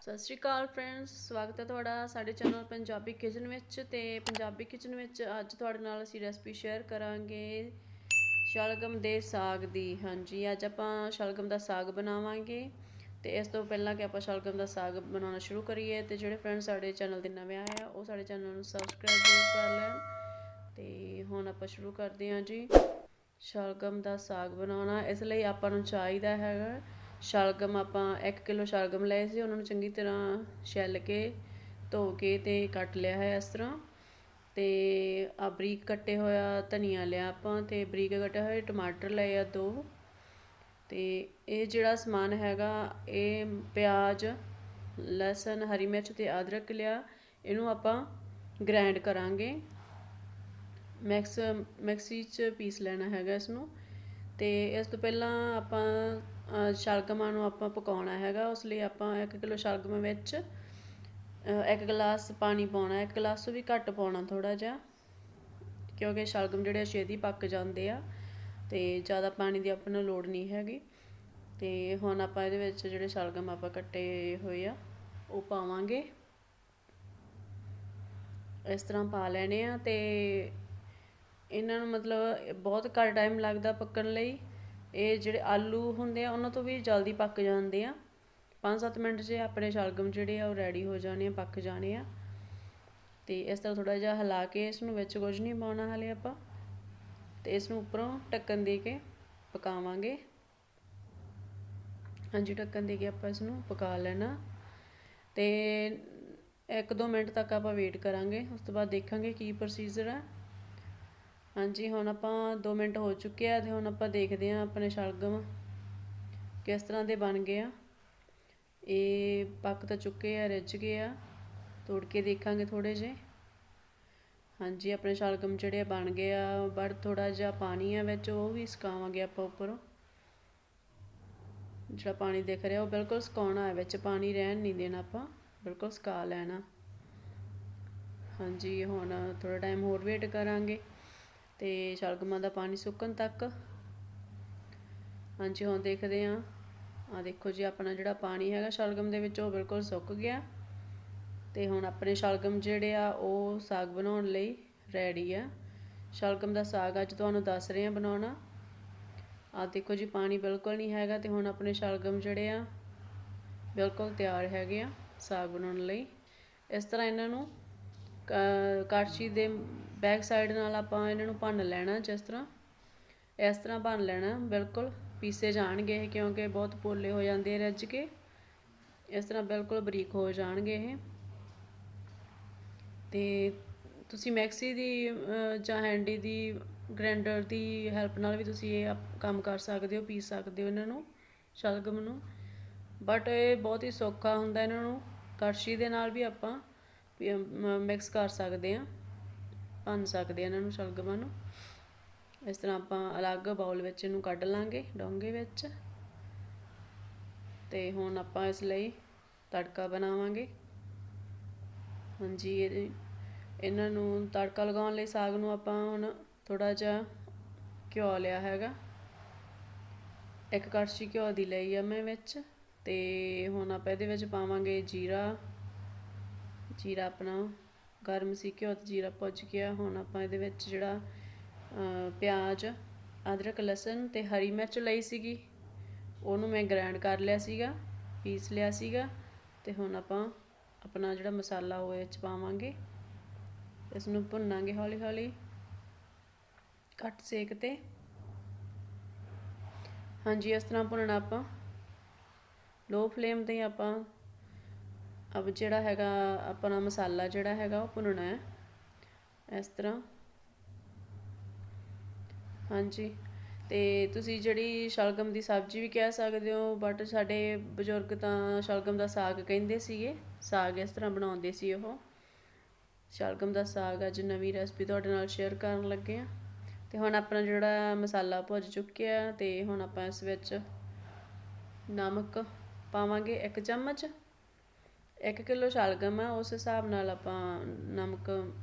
ਸਤਿ ਸ਼੍ਰੀ ਅਕਾਲ ਫਰੈਂਡਸ, ਸਵਾਗਤ ਹੈ ਤੁਹਾਡਾ ਸਾਡੇ ਚੈਨਲ ਪੰਜਾਬੀ ਕਿਚਨ ਵਿੱਚ। ਤੇ ਪੰਜਾਬੀ ਕਿਚਨ ਵਿੱਚ ਅੱਜ ਤੁਹਾਡੇ ਨਾਲ ਅਸੀਂ ਰੈਸਪੀ ਸ਼ੇਅਰ ਕਰਾਂਗੇ ਸ਼ਲਗਮ ਦੇ ਸਾਗ ਦੀ। ਹਾਂਜੀ, ਅੱਜ ਆਪਾਂ ਸ਼ਲਗਮ ਦਾ ਸਾਗ ਬਣਾਵਾਂਗੇ। ਤੇ ਇਸ ਤੋਂ ਪਹਿਲਾਂ ਕਿ ਆਪਾਂ ਸ਼ਲਗਮ ਦਾ ਸਾਗ ਬਣਾਉਣਾ ਸ਼ੁਰੂ ਕਰੀਏ, ਤੇ ਜਿਹੜੇ ਫਰੈਂਡ ਸਾਡੇ ਚੈਨਲ ਦੇ ਨਵੇਂ ਆਏ ਆ ਉਹ ਸਾਡੇ ਚੈਨਲ ਨੂੰ ਸਬਸਕ੍ਰਾਈਬ ਜ਼ਰੂਰ ਕਰ ਲੈਣ। ਤੇ ਹੁਣ ਆਪਾਂ ਸ਼ੁਰੂ ਕਰਦੇ ਹਾਂ ਜੀ ਸ਼ਲਗਮ ਦਾ ਸਾਗ ਬਣਾਉਣਾ। ਇਸ ਲਈ ਆਪਾਂ ਨੂੰ ਚਾਹੀਦਾ ਹੈਗਾ ਸ਼ਲਗਮ। ਆਪਾਂ 1 ਕਿਲੋ ਸ਼ਲਗਮ ਲਏ ਸੀ, ਉਹਨਾਂ ਨੂੰ ਚੰਗੀ ਤਰ੍ਹਾਂ ਛਿੱਲ ਕੇ ਧੋ ਕੇ ਤੇ ਕੱਟ ਲਿਆ ਹੈ ਇਸ ਤਰ੍ਹਾਂ। ਤੇ ਆ ਬਰੀਕ ਕੱਟੇ ਹੋਇਆ ਧਨੀਆ ਲਿਆ ਆਪਾਂ, ਤੇ ਬਰੀਕ ਕੱਟੇ ਹੋਏ ਟਮਾਟਰ ਲਏ ਆ 2। ਤੇ ਇਹ ਜਿਹੜਾ ਸਮਾਨ ਹੈਗਾ, ਇਹ ਪਿਆਜ਼, ਲਸਣ, ਹਰੀ ਮਿਰਚ ਤੇ ਅਦਰਕ ਲਿਆ। ਇਹਨੂੰ ਆਪਾਂ ਗ੍ਰਾਈਂਡ ਕਰਾਂਗੇ, ਮਿਕਸੀ 'ਚ ਪੀਸ ਲੈਣਾ ਹੈਗਾ ਇਸ ਨੂੰ। ਤੇ ਇਸ ਤੋਂ ਪਹਿਲਾਂ ਆਪਾਂ ਸ਼ਲਗਮਾਂ ਨੂੰ ਆਪਾਂ ਪਕਾਉਣਾ ਹੈਗਾ। ਉਸ ਲਈ ਆਪਾਂ 1 ਕਿਲੋ ਸ਼ਲਗਮ ਵਿੱਚ 1 ਗਲਾਸ ਪਾਣੀ ਪਾਉਣਾ। 1 ਗਲਾਸ ਤੋਂ ਵੀ ਘੱਟ ਪਾਉਣਾ ਥੋੜ੍ਹਾ ਜਿਹਾ, ਕਿਉਂਕਿ ਸ਼ਲਗਮ ਜਿਹੜੇ ਛੇਤੀ ਪੱਕ ਜਾਂਦੇ ਆ ਤੇ ਜ਼ਿਆਦਾ ਪਾਣੀ ਦੀ ਆਪਾਂ ਨੂੰ ਲੋੜ ਨਹੀਂ ਹੈਗੀ। ਤੇ ਹੁਣ ਆਪਾਂ ਇਹਦੇ ਵਿੱਚ ਜਿਹੜੇ ਸ਼ਲਗਮ ਆਪਾਂ ਕੱਟੇ ਹੋਏ ਆ ਉਹ ਪਾਵਾਂਗੇ, ਇਸ ਤਰ੍ਹਾਂ ਪਾ ਲੈਣੇ ਆ। ਤੇ ਇਹਨਾਂ ਨੂੰ ਮਤਲਬ ਬਹੁਤ ਘੱਟ ਟਾਈਮ ਲੱਗਦਾ ਪੱਕਣ ਲਈ। ਇਹ ਜਿਹੜੇ ਆਲੂ ਹੁੰਦੇ ਆ ਉਹਨਾਂ ਤੋਂ ਵੀ ਜਲਦੀ ਪੱਕ ਜਾਂਦੇ ਆ। 5-7 ਮਿੰਟ 'ਚ ਆਪਣੇ ਸ਼ਲਗਮ ਜਿਹੜੇ ਆ ਉਹ ਰੈਡੀ ਹੋ ਜਾਣੇ ਆ, ਪੱਕ ਜਾਣੇ ਆ। ਤੇ ਇਸ ਤਰ੍ਹਾਂ ਥੋੜ੍ਹਾ ਜਿਹਾ ਹਿਲਾ ਕੇ, ਇਸ ਨੂੰ ਵਿੱਚ ਕੁਝ ਨਹੀਂ ਪਾਉਣਾ ਹਾਲੇ ਆਪਾਂ, ਤੇ ਇਸ ਨੂੰ ਉੱਪਰੋਂ ਢੱਕਣ ਦੇ ਕੇ ਪਕਾਵਾਂਗੇ। ਹਾਂਜੀ, ਢੱਕਣ ਦੇ ਕੇ ਆਪਾਂ ਇਸ ਨੂੰ ਪਕਾ ਲੈਣਾ। ਤੇ 1-2 ਮਿੰਟ ਤੱਕ ਆਪਾਂ ਵੇਟ ਕਰਾਂਗੇ, ਉਸ ਤੋਂ ਬਾਅਦ ਦੇਖਾਂਗੇ ਕੀ ਪ੍ਰੋਸੀਜਰ ਹੈ। ਹਾਂਜੀ, ਹੁਣ ਆਪਾਂ 2 ਮਿੰਟ ਹੋ ਚੁੱਕੇ ਆ, ਤੇ ਹੁਣ ਆਪਾਂ ਦੇਖਦੇ ਹਾਂ ਆਪਣੇ ਸ਼ਲਗਮ ਕਿਸ ਤਰ੍ਹਾਂ ਦੇ ਬਣ ਗਏ ਆ। ਇਹ ਪੱਕ ਤਾਂ ਚੁੱਕੇ ਆ, ਰਿੱਝ ਗਏ ਆ। ਤੋੜ ਕੇ ਦੇਖਾਂਗੇ ਥੋੜ੍ਹੇ ਜਿਹੇ। ਹਾਂਜੀ, ਆਪਣੇ ਸ਼ਲਗਮ ਜਿਹੜੇ ਬਣ ਗਏ ਆ, ਬਟ ਥੋੜ੍ਹਾ ਜਿਹਾ ਪਾਣੀ ਆ ਵਿੱਚ, ਉਹ ਵੀ ਸੁਕਾਵਾਂਗੇ ਆਪਾਂ ਉੱਪਰੋਂ। ਜਿਹੜਾ ਪਾਣੀ ਦਿਖ ਰਿਹਾ ਉਹ ਬਿਲਕੁਲ ਸੁਕਾਉਣਾ ਹੈ, ਵਿੱਚ ਪਾਣੀ ਰਹਿਣ ਨਹੀਂ ਦੇਣਾ ਆਪਾਂ, ਬਿਲਕੁਲ ਸੁਕਾ ਲੈਣਾ। ਹਾਂਜੀ, ਹੁਣ ਥੋੜ੍ਹਾ ਟਾਈਮ ਹੋਰ ਵੇਟ ਕਰਾਂਗੇ ਤੇ ਸ਼ਲਗਮਾਂ ਦਾ ਪਾਣੀ ਸੁੱਕਣ ਤੱਕ। ਹਾਂਜੀ, ਹੁਣ ਦੇਖਦੇ ਹਾਂ। ਆਹ ਦੇਖੋ ਜੀ, ਆਪਣਾ ਜਿਹੜਾ ਪਾਣੀ ਹੈਗਾ ਸ਼ਲਗਮ ਦੇ ਵਿੱਚ ਉਹ ਬਿਲਕੁਲ ਸੁੱਕ ਗਿਆ। ਤੇ ਹੁਣ ਆਪਣੇ ਸ਼ਲਗਮ ਜਿਹੜੇ ਆ ਉਹ ਸਾਗ ਬਣਾਉਣ ਲਈ ਰੈਡੀ ਆ। ਸ਼ਲਗਮ ਦਾ ਸਾਗ ਅੱਜ ਤੁਹਾਨੂੰ ਦੱਸ ਰਹੇ ਹਾਂ ਬਣਾਉਣਾ। ਆਹ ਦੇਖੋ ਜੀ, ਪਾਣੀ ਬਿਲਕੁਲ ਨਹੀਂ ਹੈਗਾ। ਤੇ ਹੁਣ ਆਪਣੇ ਸ਼ਲਗਮ ਜਿਹੜੇ ਆ ਬਿਲਕੁਲ ਤਿਆਰ ਹੈਗੇ ਆ ਸਾਗ ਬਣਾਉਣ ਲਈ। ਇਸ ਤਰ੍ਹਾਂ ਇਹਨਾਂ ਨੂੰ ਕੜਛੀ ਦੇ ਬੈਕ ਸਾਈਡ ਨਾਲ ਆਪਾਂ ਇਹਨਾਂ ਨੂੰ ਭੰਨ ਲੈਣਾ। ਜਿਸ ਤਰ੍ਹਾਂ ਇਸ ਤਰ੍ਹਾਂ ਭੰਨ ਲੈਣਾ, ਬਿਲਕੁਲ ਪੀਸੇ ਜਾਣਗੇ ਇਹ, ਕਿਉਂਕਿ ਬਹੁਤ ਪੋਲੇ ਹੋ ਜਾਂਦੇ ਰੱਜ ਕੇ। ਇਸ ਤਰ੍ਹਾਂ ਬਿਲਕੁਲ ਬਰੀਕ ਹੋ ਜਾਣਗੇ ਇਹ। ਤੇ ਤੁਸੀਂ ਮਿਕਸੀ ਦੀ ਜਾਂ ਹੈਂਡੀ ਦੀ, ਗ੍ਰਾਈਂਡਰ ਦੀ ਹੈਲਪ ਨਾਲ ਵੀ ਤੁਸੀਂ ਇਹ ਕੰਮ ਕਰ ਸਕਦੇ ਹੋ, ਪੀਸ ਸਕਦੇ ਹੋ ਇਹਨਾਂ ਨੂੰ, ਸ਼ਲਗਮ ਨੂੰ। ਬਟ ਇਹ ਬਹੁਤ ਹੀ ਸੌਖਾ ਹੁੰਦਾ। ਇਹਨਾਂ ਨੂੰ ਕੜਛੀ ਦੇ ਨਾਲ ਵੀ ਆਪਾਂ ਮਿਕਸ ਕਰ ਸਕਦੇ ਹਾਂ, ਭੰਨ ਸਕਦੇ ਹਾਂ ਇਹਨਾਂ ਨੂੰ, ਸ਼ਲਗਮਾਂ ਨੂੰ। ਇਸ ਤਰ੍ਹਾਂ ਆਪਾਂ ਅਲੱਗ ਬਾਉਲ ਵਿੱਚ ਇਹਨੂੰ ਕੱਢ ਲਾਂਗੇ, ਡੋਂਗੇ ਵਿੱਚ। ਤੇ ਹੁਣ ਆਪਾਂ ਇਸ ਲਈ ਤੜਕਾ ਬਣਾਵਾਂਗੇ। ਹਾਂਜੀ, ਇਹਨਾਂ ਨੂੰ ਤੜਕਾ ਲਗਾਉਣ ਲਈ ਸਾਗ ਨੂੰ ਆਪਾਂ ਹੁਣ ਥੋੜ੍ਹਾ ਜਿਹਾ ਘਿਓ ਲਿਆ ਹੈਗਾ, 1 ਕੜਛੀ ਘਿਓ ਦੀ ਲਈ ਆ ਮੈਂ ਵਿੱਚ। ਤੇ ਹੁਣ ਆਪਾਂ ਇਹਦੇ ਵਿੱਚ ਪਾਵਾਂਗੇ ਜੀਰਾ। ਜੀਰਾ ਆਪਣਾ ਗਰਮ ਸੀ, ਘਿਓ ਤੇ ਜੀਰਾ ਭੁੱਜ ਗਿਆ। ਹੁਣ ਆਪਾਂ ਇਹਦੇ ਵਿੱਚ ਜਿਹੜਾ ਪਿਆਜ਼, ਅਦਰਕ, ਲਸਣ ਤੇ ਹਰੀ ਮਿਰਚ ਲਈ ਸੀਗੀ, ਉਹਨੂੰ ਮੈਂ ਗ੍ਰਾਈਂਡ ਕਰ ਲਿਆ ਸੀਗਾ, ਪੀਸ ਲਿਆ ਸੀਗਾ। ਤੇ ਹੁਣ ਆਪਾਂ ਆਪਣਾ ਜਿਹੜਾ ਮਸਾਲਾ ਉਹ ਇਹ 'ਚ ਪਾਵਾਂਗੇ। ਇਸ ਨੂੰ ਭੁੰਨਾਂਗੇ ਹੌਲੀ ਹੌਲੀ, ਘੱਟ ਸੇਕ 'ਤੇ। ਹਾਂਜੀ, ਇਸ ਤਰ੍ਹਾਂ ਭੁੰਨਣਾ ਆਪਾਂ, ਲੋ ਫਲੇਮ 'ਤੇ ਆਪਾਂ ਅਬ ਜਿਹੜਾ ਹੈਗਾ ਆਪਣਾ ਮਸਾਲਾ ਜਿਹੜਾ ਹੈਗਾ ਉਹ ਭੁੰਨਣਾ ਹੈ ਇਸ ਤਰ੍ਹਾਂ। ਹਾਂਜੀ, ਤੇ ਤੁਸੀਂ ਜਿਹੜੀ ਸ਼ਲਗਮ ਦੀ ਸਬਜ਼ੀ ਵੀ ਕਹਿ ਸਕਦੇ ਹੋ, ਬਟ ਸਾਡੇ ਬਜ਼ੁਰਗ ਤਾਂ ਸ਼ਲਗਮ ਦਾ ਸਾਗ ਕਹਿੰਦੇ ਸੀਗੇ। ਸਾਗ ਇਸ ਤਰ੍ਹਾਂ ਬਣਾਉਂਦੇ ਸੀ ਉਹ। ਸ਼ਲਗਮ ਦਾ ਸਾਗ ਅੱਜ ਨਵੀਂ ਰੈਸਪੀ ਤੁਹਾਡੇ ਨਾਲ ਸ਼ੇਅਰ ਕਰਨ ਲੱਗੇ ਹਾਂ। ਤੇ ਹੁਣ ਆਪਣਾ ਜਿਹੜਾ ਮਸਾਲਾ ਭੁੱਜ ਚੁੱਕਿਆ, ਤੇ ਹੁਣ ਆਪਾਂ ਇਸ ਵਿੱਚ ਨਮਕ ਪਾਵਾਂਗੇ 1 ਚਮਚ। 1 ਕਿਲੋ ਸ਼ਲਗਮ ਆ, ਉਸ ਹਿਸਾਬ ਨਾਲ ਆਪਾਂ ਨਮਕ,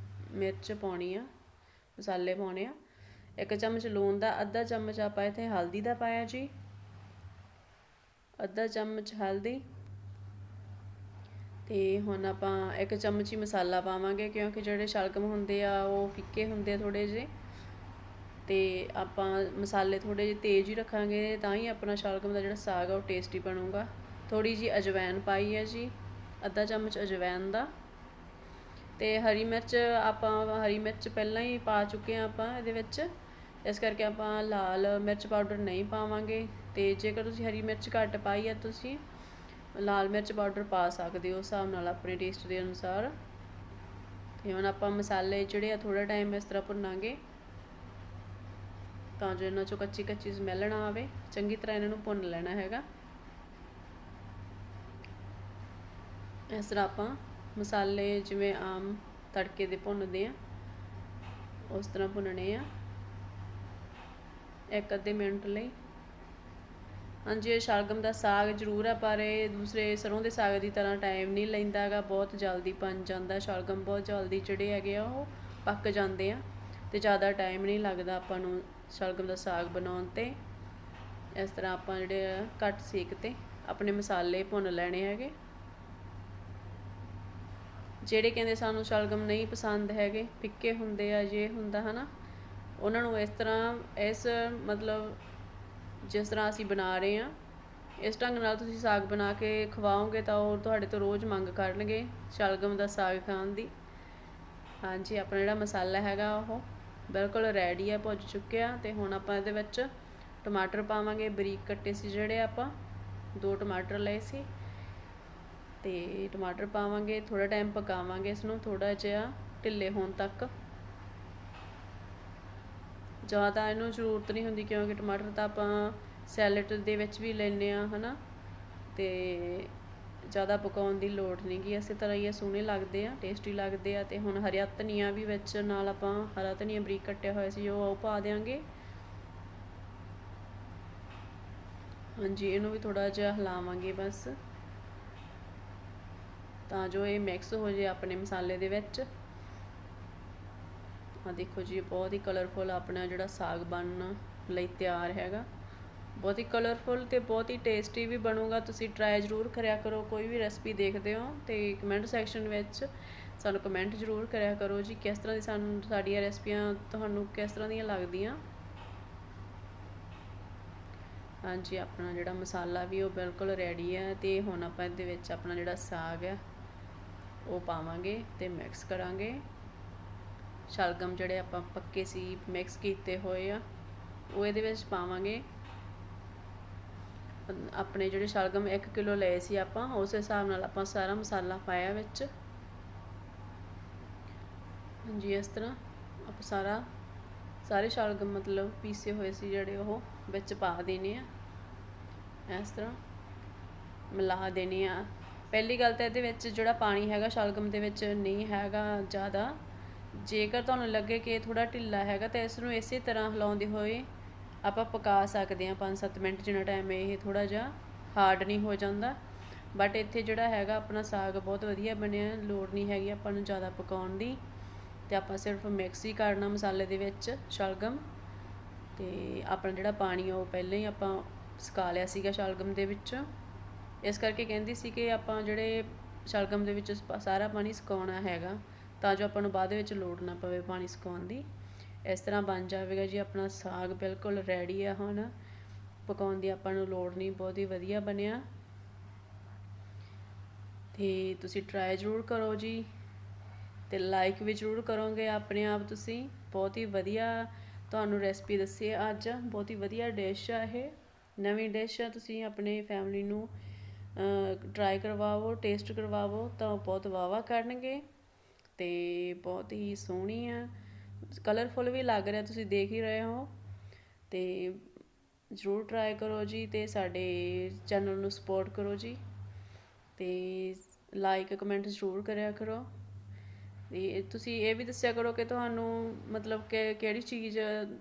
ਮਿਰਚ ਪਾਉਣੀ ਆ, ਮਸਾਲੇ ਪਾਉਣੇ ਆ। 1 ਚਮਚ ਲੂਣ ਦਾ, ਅੱਧਾ ਚਮਚ ਆਪਾਂ ਇੱਥੇ ਹਲਦੀ ਦਾ ਪਾਇਆ ਜੀ, ਅੱਧਾ ਚਮਚ ਹਲਦੀ। ਤੇ ਹੁਣ ਆਪਾਂ 1 ਚਮਚ ਹੀ ਮਸਾਲਾ ਪਾਵਾਂਗੇ, ਕਿਉਂਕਿ ਜਿਹੜੇ ਸ਼ਲਗਮ ਹੁੰਦੇ ਆ ਉਹ ਫਿੱਕੇ ਹੁੰਦੇ ਆ ਥੋੜੇ ਜਿਹੇ, ਤੇ ਆਪਾਂ ਮਸਾਲੇ ਥੋੜੇ ਜਿਹੇ ਤੇਜ਼ ਹੀ ਰੱਖਾਂਗੇ ਤਾਂ ਹੀ ਆਪਣਾ ਸ਼ਲਗਮ ਦਾ ਜਿਹੜਾ ਸਾਗ ਆ ਉਹ ਟੇਸਟੀ ਬਣੂਗਾ। ਥੋੜੀ ਜੀ ਅਜਵਾਇਣ ਪਾਈ ਹੈ ਜੀ, ਅੱਧਾ ਚਮਚ ਅਜਵਾਇਣ ਦਾ। ਤੇ ਹਰੀ ਮਿਰਚ ਆਪਾਂ ਹਰੀ ਮਿਰਚ ਪਹਿਲਾਂ ਹੀ ਪਾ ਚੁੱਕੇ ਆ ਆਪਾਂ ਇਹਦੇ ਵਿੱਚ, ਇਸ ਕਰਕੇ ਆਪਾਂ ਲਾਲ ਮਿਰਚ ਪਾਊਡਰ ਨਹੀਂ ਪਾਵਾਂਗੇ। ਤੇ ਜੇਕਰ ਤੁਸੀਂ ਹਰੀ ਮਿਰਚ ਘੱਟ ਪਾਈ ਆ, ਤੁਸੀਂ ਲਾਲ ਮਿਰਚ ਪਾਊਡਰ ਪਾ ਸਕਦੇ ਹੋ ਉਸ ਹਿਸਾਬ ਨਾਲ ਆਪਣੇ ਟੇਸਟ ਦੇ ਅਨੁਸਾਰ। ਤੇ ਹੁਣ ਆਪਾਂ ਮਸਾਲੇ ਜਿਹੜੇ ਆ ਥੋੜਾ ਟਾਈਮ ਇਸ ਤਰ੍ਹਾਂ ਭੁੰਨਾਂਗੇ ਤਾਂ ਜੋ ਇਹਨਾਂ ਚੋਂ ਕੱਚੀ ਕੱਚੀ ਸਮੈਲ ਨਾ ਆਵੇ। ਚੰਗੀ ਤਰ੍ਹਾਂ ਇਹਨਾਂ ਨੂੰ ਭੁੰਨ ਲੈਣਾ ਹੈਗਾ। ਇਸ ਤਰ੍ਹਾਂ ਆਪਾਂ ਮਸਾਲੇ ਜਿਵੇਂ ਆਮ ਤੜਕੇ ਦੇ ਭੁੰਨਦੇ ਆ ਉਸ ਤਰ੍ਹਾਂ ਭੁੰਨਣੇ ਆ 1 ਅੱਧੇ ਮਿੰਟ ਲਈ। ਹਾਂਜੀ, ਇਹ ਸ਼ਲਗਮ ਦਾ ਸਾਗ ਜ਼ਰੂਰ ਆ, ਪਰ ਇਹ ਦੂਸਰੇ ਸਰੋਂ ਦੇ ਸਾਗ ਦੀ ਤਰ੍ਹਾਂ ਟਾਈਮ ਨਹੀਂ ਲੈਂਦਾ ਹੈਗਾ, ਬਹੁਤ ਜਲਦੀ ਬਣ ਜਾਂਦਾ। ਸ਼ਲਗਮ ਬਹੁਤ ਜਲਦੀ ਜਿਹੜੇ ਹੈਗੇ ਆ ਉਹ ਪੱਕ ਜਾਂਦੇ ਆ ਤੇ ज़्यादा ਟਾਈਮ ਨਹੀਂ ਲੱਗਦਾ ਆਪਾਂ ਨੂੰ ਸ਼ਲਗਮ ਦਾ ਸਾਗ ਬਣਾਉਣ ਤੇ। ਇਸ ਤਰ੍ਹਾਂ ਆਪਾਂ ਜਿਹੜੇ ਆ ਘੱਟ ਸੇਕ ਤੇ ਆਪਣੇ ਮਸਾਲੇ ਭੁੰਨ ਲੈਣੇ ਹੈਗੇ। ਜਿਹੜੇ ਕਹਿੰਦੇ ਸਾਨੂੰ ਸ਼ਲਗਮ ਨਹੀਂ ਪਸੰਦ ਹੈਗੇ, ਫਿੱਕੇ ਹੁੰਦੇ ਆ, ਜੇ ਹੁੰਦਾ ਹਨਾ, ਉਹਨਾਂ ਨੂੰ ਇਸ ਤਰ੍ਹਾਂ ਇਸ ਮਤਲਬ ਜਿਸ ਤਰ੍ਹਾਂ ਅਸੀਂ ਬਣਾ ਰਹੇ ਹਾਂ ਇਸ ਢੰਗ ਨਾਲ ਤੁਸੀਂ ਸਾਗ ਬਣਾ ਕੇ ਖਵਾਓਗੇ ਤਾਂ ਉਹ ਤੁਹਾਡੇ ਤੋਂ ਰੋਜ਼ ਮੰਗ ਕਰਨਗੇ ਸ਼ਲਗਮ ਦਾ ਸਾਗ ਖਾਣ ਦੀ। ਹਾਂਜੀ, ਆਪਣਾ ਜਿਹੜਾ ਮਸਾਲਾ ਹੈਗਾ ਉਹ ਬਿਲਕੁਲ ਰੈਡੀ ਆ, ਭੁੱਜ ਚੁੱਕਿਆ। ਤੇ ਹੁਣ ਆਪਾਂ ਇਹਦੇ ਵਿੱਚ ਟਮਾਟਰ ਪਾਵਾਂਗੇ, ਬਰੀਕ ਕੱਟੇ ਸੀ ਜਿਹੜੇ ਆਪਾਂ 2 ਟਮਾਟਰ ਲਏ ਸੀ। ਤੇ ਟਮਾਟਰ ਪਾਵਾਂਗੇ, ਥੋੜਾ ਟਾਈਮ ਪਕਾਵਾਂਗੇ ਇਸ ਨੂੰ, ਥੋੜਾ ਜਿਹਾ ਢਿੱਲੇ ਹੋਣ ਤੱਕ। ज़्यादा ਇਹਨੂੰ ਜ਼ਰੂਰਤ ਨਹੀਂ ਹੁੰਦੀ ਕਿਉਂਕਿ ਟਮਾਟਰ ਤਾਂ ਆਪਾਂ ਸੈਲਡ ਦੇ ਵਿੱਚ ਵੀ ਲੈਂਦੇ ਆ ਹਨਾ, ਤੇ ज़्यादा ਪਕਾਉਣ ਦੀ ਲੋੜ ਨਹੀਂ ਗੀ। ਇਸੇ ਤਰ੍ਹਾਂ ਹੀ ਇਹ ਸੋਹਣੇ ਲੱਗਦੇ ਆ, ਟੇਸਟੀ ਲੱਗਦੇ ਆ। ਤੇ ਹੁਣ ਹਰਾ ਧਨੀਆ ਵੀ ਵਿੱਚ ਨਾਲ ਆਪਾਂ ਹਰਾ ਧਨੀਆ ਬਰੀਕ ਕੱਟਿਆ ਹੋਇਆ ਸੀ ਉਹ ਪਾ ਦਿਆਂਗੇ। ਹਾਂਜੀ, ਇਹਨੂੰ ਵੀ ਥੋੜਾ ਜਿਹਾ ਹਿਲਾਵਾਂਗੇ ਬਸ, ਤਾਂ ਜੋ ਇਹ ਮਿਕਸ ਹੋ ਜਾਏ ਆਪਣੇ ਮਸਾਲੇ ਦੇ ਵਿੱਚ। ਆ ਦੇਖੋ ਜੀ, ਬਹੁਤ ਹੀ ਕਲਰਫੁਲ ਆਪਣਾ ਜਿਹੜਾ ਸਾਗ ਬਣਨ ਲਈ ਤਿਆਰ ਹੈਗਾ। ਬਹੁਤ ਹੀ ਕਲਰਫੁਲ ਤੇ ਬਹੁਤ ਹੀ ਟੇਸਟੀ ਵੀ ਬਣੂਗਾ। ਤੁਸੀਂ ਟਰਾਈ ਜ਼ਰੂਰ ਕਰਿਆ ਕਰੋ, ਕੋਈ ਵੀ ਰੈਸਪੀ ਦੇਖਦੇ ਹੋ ਤੇ ਕਮੈਂਟ ਸੈਕਸ਼ਨ ਵਿੱਚ ਸਾਨੂੰ ਕਮੈਂਟ ਜ਼ਰੂਰ ਕਰਿਆ ਕਰੋ ਜੀ, ਕਿਸ ਤਰ੍ਹਾਂ ਦੀ ਸਾਡੀਆਂ ਰੈਸਪੀਆਂ ਤੁਹਾਨੂੰ ਕਿਸ ਤਰ੍ਹਾਂ ਦੀਆਂ ਲੱਗਦੀਆਂ। ਹਾਂਜੀ, ਆਪਣਾ ਜਿਹੜਾ ਮਸਾਲਾ ਵੀ ਉਹ ਬਿਲਕੁਲ ਰੈਡੀ ਹੈ। ਤੇ ਹੁਣ ਆਪਾਂ ਇਹਦੇ ਵਿੱਚ ਆਪਣਾ ਜਿਹੜਾ ਸਾਗ ਹੈ ਉਹ ਪਾਵਾਂਗੇ ਤੇ ਮਿਕਸ ਕਰਾਂਗੇ। ਸ਼ਲਗਮ ਜਿਹੜੇ ਆਪਾਂ ਪੱਕੇ ਸੀ ਮਿਕਸ ਕੀਤੇ ਹੋਏ ਆ ਉਹ ਇਹਦੇ ਵਿੱਚ ਪਾਵਾਂਗੇ। ਆਪਣੇ ਜਿਹੜੇ ਸ਼ਲਗਮ 1 ਕਿਲੋ ਲਏ ਸੀ ਆਪਾਂ, ਉਸ ਹਿਸਾਬ ਨਾਲ ਆਪਾਂ ਸਾਰਾ ਮਸਾਲਾ ਪਾਇਆ ਵਿੱਚ। ਹਾਂਜੀ, ਇਸ ਤਰ੍ਹਾਂ ਆਪਾਂ ਸਾਰੇ ਸ਼ਲਗਮ ਮਤਲਬ ਪੀਸੇ ਹੋਏ ਸੀ ਜਿਹੜੇ ਉਹ ਵਿੱਚ ਪਾ ਦੇਣੇ ਆ। ਇਸ ਤਰ੍ਹਾਂ ਮਿਲਾ ਦੇਣੇ ਆ। ਪਹਿਲੀ ਗੱਲ ਤਾਂ ਇਹਦੇ ਵਿੱਚ ਜਿਹੜਾ ਪਾਣੀ ਹੈਗਾ ਸ਼ਲਗਮ ਦੇ ਵਿੱਚ ਨਹੀਂ ਹੈਗਾ ज़्यादा। ਜੇਕਰ ਤੁਹਾਨੂੰ ਲੱਗੇ ਕਿ ਥੋੜਾ ਢਿੱਲਾ ਹੈਗਾ ਤਾਂ ਇਸ ਨੂੰ ਇਸੇ ਤਰ੍ਹਾਂ ਹਿਲਾਉਂਦੇ ਹੋਏ ਆਪਾਂ ਪਕਾ ਸਕਦੇ ਹਾਂ 5-7 ਮਿੰਟ, ਜਿੰਨਾ ਟਾਈਮ ਇਹ ਥੋੜਾ ਜਿਹਾ ਹਾਰਡ ਨਹੀਂ ਹੋ ਜਾਂਦਾ। ਬਟ ਇੱਥੇ ਜਿਹੜਾ ਹੈਗਾ ਆਪਣਾ ਸਾਗ ਬਹੁਤ ਵਧੀਆ ਬਣਿਆ, ਲੋੜ ਨਹੀਂ ਹੈਗੀ ਆਪਾਂ ਨੂੰ ज़्यादा ਪਕਾਉਣ ਦੀ। ਤੇ ਆਪਾਂ ਸਿਰਫ ਮਿਕਸ ਹੀ ਕਰਨਾ ਮਸਾਲੇ ਦੇ ਵਿੱਚ ਸ਼ਲਗਮ। ਤੇ ਆਪਣਾ ਜਿਹੜਾ ਪਾਣੀ ਉਹ ਪਹਿਲਾਂ ਹੀ ਆਪਾਂ ਸੁਕਾ ਲਿਆ ਸੀਗਾ ਸ਼ਲਗਮ ਦੇ ਵਿੱਚ, ਇਸ ਕਰਕੇ ਕਹਿੰਦੀ ਸੀ ਕਿ ਆਪਾਂ ਜਿਹੜੇ ਸ਼ਲਗਮ ਦੇ ਵਿੱਚ ਸਾਰਾ ਪਾਣੀ ਸੁਕਾਉਣਾ ਹੈਗਾ ਤਾਂ ਜੋ ਆਪਾਂ ਨੂੰ ਬਾਅਦ ਵਿੱਚ ਲੋੜ ਨਾ ਪਵੇ ਪਾਣੀ ਸੁਕਾਉਣ ਦੀ। ਇਸ ਤਰ੍ਹਾਂ ਬਣ ਜਾਵੇਗਾ ਜੀ ਆਪਣਾ ਸਾਗ, ਬਿਲਕੁਲ ਰੈਡੀ ਆ। ਹੁਣ ਪਕਾਉਣ ਦੀ ਆਪਾਂ ਨੂੰ ਲੋੜ ਨਹੀਂ, ਬਹੁਤ ਹੀ ਵਧੀਆ ਬਣਿਆ। ਤੇ ਤੁਸੀਂ ਟਰਾਈ ਜ਼ਰੂਰ ਕਰੋ ਜੀ, ਤੇ ਲਾਈਕ ਵੀ ਜ਼ਰੂਰ ਕਰੋਗੇ ਆਪਣੇ ਆਪ ਤੁਸੀਂ। ਬਹੁਤ ਹੀ ਵਧੀਆ ਤੁਹਾਨੂੰ ਰੈਸਪੀ ਦੱਸੀ ਅੱਜ, ਬਹੁਤ ਹੀ ਵਧੀਆ ਡਿਸ਼ ਆ ਇਹ, ਨਵੀਂ ਡਿਸ਼ ਆ। ਤੁਸੀਂ ਆਪਣੇ ਫੈਮਿਲੀ ਨੂੰ ਟਰਾਈ ਕਰਵਾਓ, ਟੇਸਟ ਕਰਵਾਓ ਤਾਂ ਬਹੁਤ ਵਾਹ ਕਰਨਗੇ। ਤੇ ਬਹੁਤ ਹੀ ਸੋਹਣੀ ਆ, ਕਲਰਫੁਲ ਵੀ ਲੱਗ ਰਿਹਾ, ਤੁਸੀਂ ਦੇਖ ਹੀ ਰਹੇ ਹੋ। ਤੇ ਜ਼ਰੂਰ ਟਰਾਈ ਕਰੋ ਜੀ, ਤੇ ਸਾਡੇ ਚੈਨਲ ਨੂੰ ਸਪੋਰਟ ਕਰੋ ਜੀ, ਤੇ ਲਾਈਕ ਕਮੈਂਟ ਜ਼ਰੂਰ ਕਰਿਆ ਕਰੋ। ਤੇ ਤੁਸੀਂ ਇਹ ਵੀ ਦੱਸਿਆ ਕਰੋ ਕਿ ਤੁਹਾਨੂੰ ਮਤਲਬ ਕਿ ਕਿਹੜੀ ਚੀਜ਼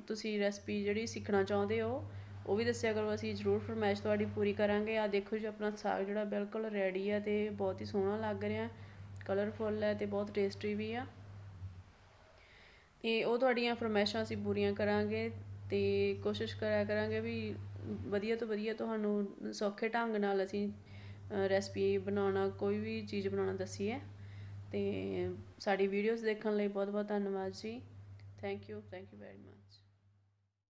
ਤੁਸੀਂ ਰੈਸਪੀ ਜਿਹੜੀ ਸਿੱਖਣਾ ਚਾਹੁੰਦੇ ਹੋ, ਉਹ ਵੀ ਦੱਸਿਆ ਕਰੋ, ਅਸੀਂ ਜ਼ਰੂਰ ਫਰਮਾਇਸ਼ ਤੁਹਾਡੀ ਪੂਰੀ ਕਰਾਂਗੇ। ਆ ਦੇਖੋ ਜੀ, ਆਪਣਾ ਸਾਗ ਜਿਹੜਾ ਬਿਲਕੁਲ ਰੈਡੀ ਆ ਤੇ ਬਹੁਤ ਹੀ ਸੋਹਣਾ ਲੱਗ ਰਿਹਾ, ਕਲਰਫੁੱਲ ਹੈ ਤੇ ਬਹੁਤ ਟੇਸਟੀ ਵੀ ਆ। ਤੇ ਉਹ ਤੁਹਾਡੀਆਂ ਫਰਮਾਇਸ਼ਾਂ ਅਸੀਂ ਪੂਰੀਆਂ ਕਰਾਂਗੇ ਤੇ ਕੋਸ਼ਿਸ਼ ਕਰਿਆ ਕਰਾਂਗੇ ਵੀ ਵਧੀਆ ਤੋਂ ਵਧੀਆ ਤੁਹਾਨੂੰ ਸੌਖੇ ਢੰਗ ਨਾਲ ਅਸੀਂ ਰੈਸਪੀ ਬਣਾਉਣਾ, ਕੋਈ ਵੀ ਚੀਜ਼ ਬਣਾਉਣਾ ਦੱਸੀ ਹੈ। ਤੇ ਸਾਡੀ ਵੀਡੀਓਜ਼ ਦੇਖਣ ਲਈ ਬਹੁਤ ਬਹੁਤ ਧੰਨਵਾਦ ਜੀ। Thank you very much.